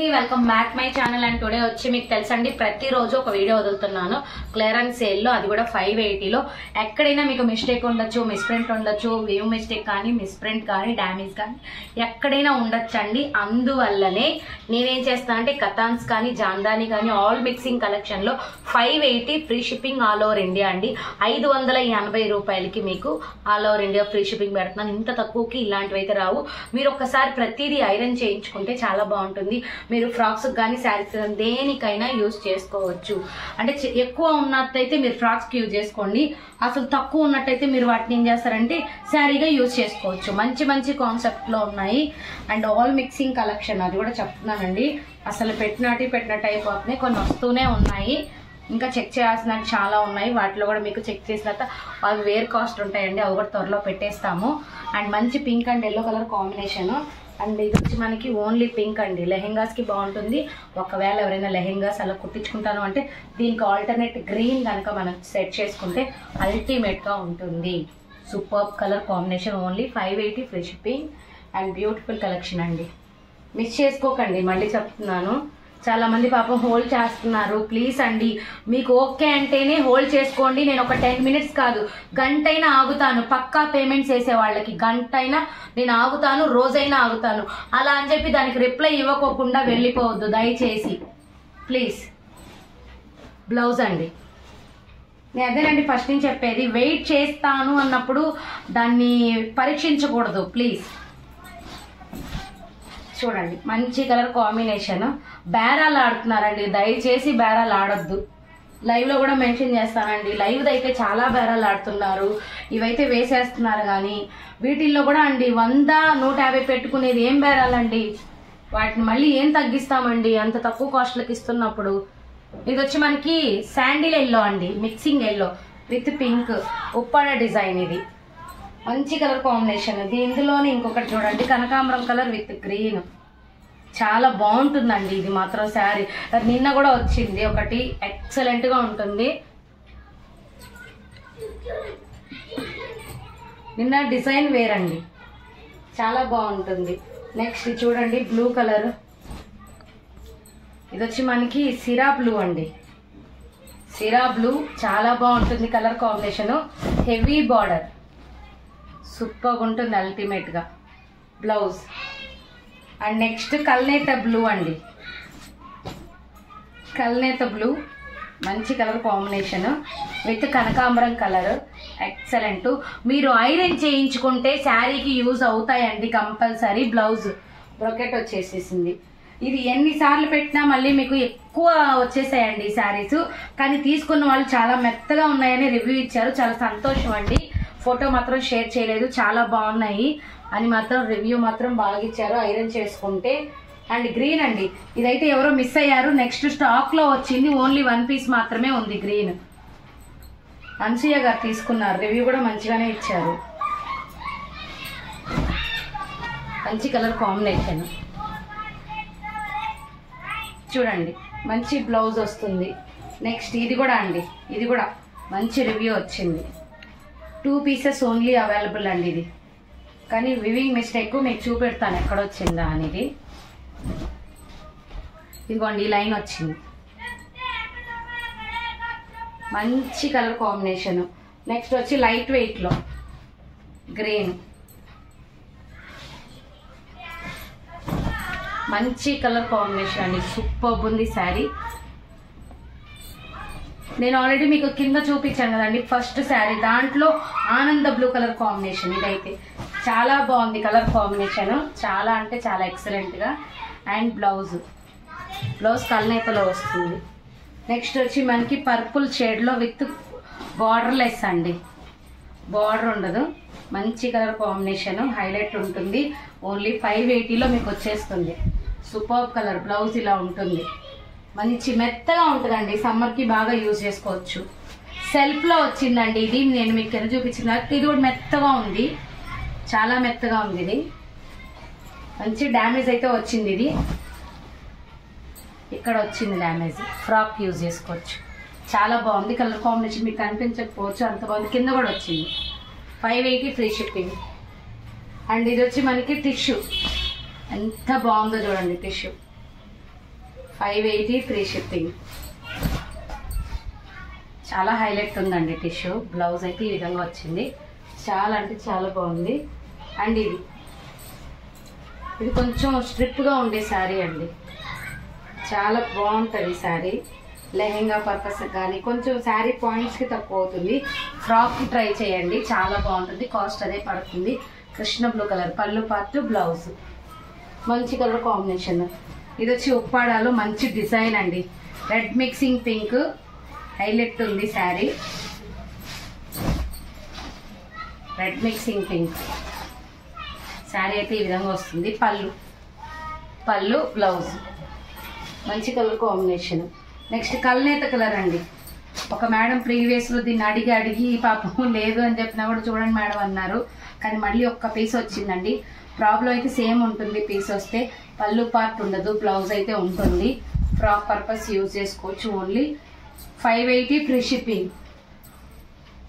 అండి, welcome back my channel. And today వచ్చి మీకు తెలుసండి ప్రతిరోజు ఒక వీడియో వదులుతున్నాను క్లియరెన్స్ సేల్లో, అది కూడా 580లో. ఎక్కడైనా మీకు మిస్టేక్ ఉండొచ్చు, మిస్ప్రింట్ ఉండొచ్చు, వేవ్ మిస్టేక్ కానీ మిస్ప్రింట్ కానీ డ్యామేజ్ కానీ ఎక్కడైనా ఉండొచ్చండి. అందువల్లనే నేనేం చేస్తానంటే కథాన్స్ కానీ జాందాని కానీ ఆల్ మిక్సింగ్ కలెక్షన్లో 580 free shipping all over India అండి. 580 రూపాయలకి మీకు all over India free shipping పెడుతున్నాను. ఇంత తక్కువకి ఇలాంటివి అయితే రావు. మీరు ఒక్కసారి ప్రతిదీ ఐరన్ చేయించుకుంటే చాలా బాగుంటుంది. మీరు ఫ్రాక్స్ కానీ శారీస్ దేనికైనా యూజ్ చేసుకోవచ్చు. అంటే ఎక్కువ ఉన్నట్టయితే మీరు ఫ్రాక్స్కి యూజ్ చేసుకోండి, అసలు తక్కువ ఉన్నట్టయితే మీరు వాటిని ఏం చేస్తారంటే శారీగా యూజ్ చేసుకోవచ్చు. మంచి మంచి కాన్సెప్ట్లో ఉన్నాయి. అండ్ ఆల్ మిక్సింగ్ కలెక్షన్ అది కూడా చెప్తున్నానండి. అసలు పెట్టినట్టు అయిపోతున్నాయి, కొన్ని వస్తూనే ఉన్నాయి. ఇంకా చెక్ చేయాల్సినవి చాలా ఉన్నాయి. వాటిలో కూడా మీకు చెక్ చేసిన తర్వాత అవి వేర్ కాస్ట్ ఉంటాయండి, అవి కూడా త్వరలో పెట్టేస్తాము. అండ్ మంచి pink and yellow colour combination. And ఇది వచ్చి మనకి ఓన్లీ పింక్ అండి. లెహెంగాస్కి బాగుంటుంది. ఒకవేళ ఎవరైనా లెహెంగాస్ అలా కుట్టించుకుంటాను అంటే దీనికి ఆల్టర్నేట్ గ్రీన్ కనుక మనం సెట్ చేసుకుంటే అల్టిమేట్గా ఉంటుంది. Super colour combination. Only 580 free shipping and beautiful collection అండి. మిస్ చేసుకోకండి, మళ్ళీ చెప్తున్నాను. చాలా మంది పాపం హోల్డ్ చేస్తున్నారు. ప్లీజ్ అండి, మీకు ఓకే అంటేనే హోల్డ్ చేసుకోండి. నేను ఒక 10 మినిట్స్ కాదు, గంటైనా ఆగుతాను. పక్కా పేమెంట్స్ వేసే వాళ్ళకి గంటైనా నేను ఆగుతాను, రోజైనా ఆగుతాను. అలా అని చెప్పి దానికి రిప్లై ఇవ్వకోకుండా వెళ్ళిపోవద్దు దయచేసి, ప్లీజ్. బ్లౌజ్ అండి, నేను అదేనండి ఫస్ట్ నుంచి చెప్పేది. వెయిట్ చేస్తాను అన్నప్పుడు దాన్ని పరీక్షించకూడదు ప్లీజ్. చూడండి మంచి కలర్ కాంబినేషన్. బేరాలు ఆడుతున్నారండి, దయచేసి బేరాలు ఆడొద్దు. లైవ్లో కూడా మెన్షన్ చేస్తానండి. లైవ్ అయితే చాలా బేరాలు ఆడుతున్నారు, ఇవైతే వేసేస్తున్నారు. కానీ వీటిల్లో కూడా అండి 100, 150 పెట్టుకునేది ఏం బేరాలండి? వాటిని మళ్ళీ ఏం తగ్గిస్తామండి అంత తక్కువ కాస్ట్లకి ఇస్తున్నప్పుడు. ఇది వచ్చి మనకి శాండిల్ ఎల్లో అండి, mixing yellow with pink Uppada design. ఇది మంచి కలర్ కాంబినేషన్. ఇందులోనే ఇంకొకటి చూడండి, కనకాంబరం కలర్ విత్ గ్రీన్. చాలా బాగుంటుందండి ఇది మాత్రం శారీ. నిన్న కూడా వచ్చింది ఒకటి, ఎక్సలెంట్గా ఉంటుంది. నిన్న డిజైన్ వేరండి, చాలా బాగుంటుంది. నెక్స్ట్ చూడండి బ్లూ కలర్. ఇది వచ్చి మనకి సిరా బ్లూ అండి, సిరా బ్లూ. చాలా బాగుంటుంది కలర్ కాంబినేషను. హెవీ బార్డర్, సూపర్గా ఉంటుంది అల్టిమేట్గా. బ్లౌజ్. అండ్ నెక్స్ట్ కల్నేత బ్లూ అండి, కల్నేత బ్లూ మంచి కలర్ కాంబినేషన్ విత్ కనకాంబరం కలర్. ఎక్సలెంట్. మీరు ఐరన్ చేయించుకుంటే శారీకి యూజ్ అవుతాయండి కంపల్సరీ. Blouse brocade వచ్చేసేసింది. ఇది ఎన్నిసార్లు పెట్టినా మళ్ళీ మీకు ఎక్కువ వచ్చేసాయండి శారీస్. కానీ తీసుకున్న వాళ్ళు చాలా మెత్తగా ఉన్నాయని రివ్యూ ఇచ్చారు, చాలా సంతోషం అండి. ఫోటో మాత్రం షేర్ చేయలేదు, చాలా బాగున్నాయి అని మాత్రం రివ్యూ మాత్రం బాగా ఇచ్చారు ఐరన్ చేసుకుంటే. అండ్ గ్రీన్ అండి, ఇదైతే ఎవరో మిస్ అయ్యారు. నెక్స్ట్ స్టాక్లో వచ్చింది, ఓన్లీ 1 పీస్ మాత్రమే ఉంది గ్రీన్. అన్సూయ గారు తీసుకున్నారు, రివ్యూ కూడా మంచిగానే ఇచ్చారు. మంచి కలర్ కాంబినేషన్ చూడండి, మంచి బ్లౌజ్ వస్తుంది. నెక్స్ట్ ఇది కూడా అండి, ఇది కూడా మంచి రివ్యూ వచ్చింది. 2 పీసెస్ ఓన్లీ అవైలబుల్ అండి. ఇది కానీ వివింగ్ మిస్టేక్ మీకు చూపెడతాను ఎక్కడొచ్చిందా అనేది. ఇదిగోండి ఈ లైన్ వచ్చింది. మంచి కలర్ కాంబినేషన్. నెక్స్ట్ వచ్చి లైట్ వెయిట్లో గ్రీన్. మంచి కలర్ కాంబినేషన్ అండి, సూపర్ ఉంది శారీ. నేను ఆల్రెడీ మీకు కింద చూపించాను కదండి ఫస్ట్ శారీ, దాంట్లో ఆనంద బ్లూ కలర్ కాంబినేషన్. ఇదైతే చాలా బాగుంది కలర్ కాంబినేషన్, చాలా అంటే చాలా ఎక్సలెంట్గా. అండ్ బ్లౌజ్, బ్లౌజ్ కల్నేతలో వస్తుంది. నెక్స్ట్ వచ్చి మనకి పర్పుల్ షేడ్లో విత్ బార్డర్లెస్ అండి, బార్డర్ ఉండదు. మంచి కలర్ కాంబినేషన్, హైలైట్ ఉంటుంది. ఓన్లీ 580లో మీకు వచ్చేస్తుంది. Super colour. బ్లౌజ్ ఇలా ఉంటుంది, మంచి మెత్తగా ఉంటుందండి, సమ్మర్కి బాగా యూజ్ చేసుకోవచ్చు. సెల్ఫ్లో వచ్చిందండి ఇది, నేను మీకు కింద చూపించిన. ఇది కూడా మెత్తగా ఉంది, చాలా మెత్తగా ఉంది. ఇది మంచి డ్యామేజ్ అయితే వచ్చింది. ఇది ఇక్కడ వచ్చింది డ్యామేజ్, ఫ్రాక్ యూజ్ చేసుకోవచ్చు. చాలా బాగుంది కలర్ కాంబినేషన్, మీకు కనిపించకపోవచ్చు అంత బాగుంది. కింద కూడా వచ్చింది. 580 ఫ్రీ షిప్పింగ్. అండ్ ఇది వచ్చి మనకి టిష్యూ, ఎంత బాగుందో చూడండి టిష్యూ. 580 free shipping. చాలా హైలైట్ ఉందండి టిష్యూ. బ్లౌజ్ అయితే ఈ విధంగా వచ్చింది. చాలా అంటే చాలా బాగుంది. అండ్ ఇది కొంచెం స్ట్రిప్గా ఉండే శారీ అండి. చాలా బాగుంటుంది శారీ. లెహెంగా పర్పస్ కానీ కొంచెం శారీ పాయింట్స్కి తక్కువ అవుతుంది. ఫ్రాక్కి ట్రై చేయండి, చాలా బాగుంటుంది. కాస్ట్ అదే పడుతుంది. కృష్ణ బ్లూ కలర్ పళ్ళు పార్ట్, బ్లౌజ్ మంచి కలర్ కాంబినేషన్. ఇది వచ్చి ఉప్పాడాలో మంచి డిజైన్ అండి. రెడ్ మిక్సింగ్ పింక్ హైలైట్ ఉంది sari. Red mixing pink sari అయితే ఈ విధంగా వస్తుంది. పళ్ళు బ్లౌజ్ మంచి కలర్ కాంబినేషన్. నెక్స్ట్ కల్నేత కలర్ అండి. ఒక మేడం ప్రీవియస్లో దీన్ని అడిగి పాపం లేదు అని చెప్పినా కూడా చూడండి మేడం అన్నారు. కానీ మళ్ళీ ఒక్క పీస్ వచ్చిందండి. ప్రాబ్లం అయితే సేమ్ ఉంటుంది పీస్ వస్తే. పళ్ళు పార్ట్ ఉండదు, బ్లౌజ్ అయితే ఉంటుంది. ఫ్రాక్ పర్పస్ యూజ్ చేసుకోవచ్చు. Only 580 free shipping.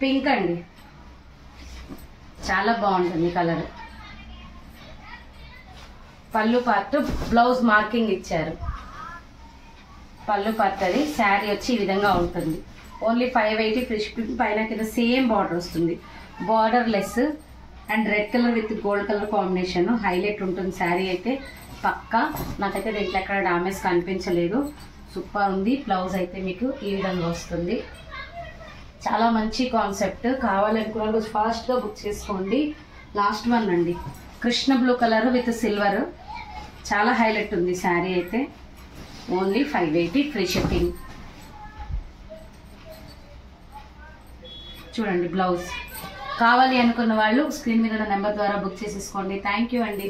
పింక్ అండి, చాలా బాగుంటుంది కలర్. పళ్ళు పార్ట్, బ్లౌజ్ మార్కింగ్ ఇచ్చారు. పళ్ళు పార్ట్ అది. శారీ వచ్చి ఈ విధంగా ఉంటుంది. Only 580 free shipping. పైన కింద సేమ్ బార్డర్ వస్తుంది. Border less and red colour with gold colour combination highlight ఉంటుంది శారీ అయితే పక్కా. నాకైతే దీంట్లో ఎక్కడ డామేజ్ కనిపించలేదు. సూపర్ ఉంది. బ్లౌజ్ అయితే మీకు ఈ విధంగా వస్తుంది. చాలా మంచి కాన్సెప్ట్. కావాలనుకున్న రోజు ఫాస్ట్గా బుక్ చేసుకోండి. లాస్ట్ వన్ అండి, Krishna blue colour with silver. చాలా హైలైట్ ఉంది శారీ అయితే. Only 580 free shipping. చూడండి బ్లౌజ్. కావాలి అనుకున్న వాళ్ళు స్క్రీన్ మీద నెంబర్ ద్వారా బుక్ చేసేసుకోండి. థ్యాంక్ యూ అండి.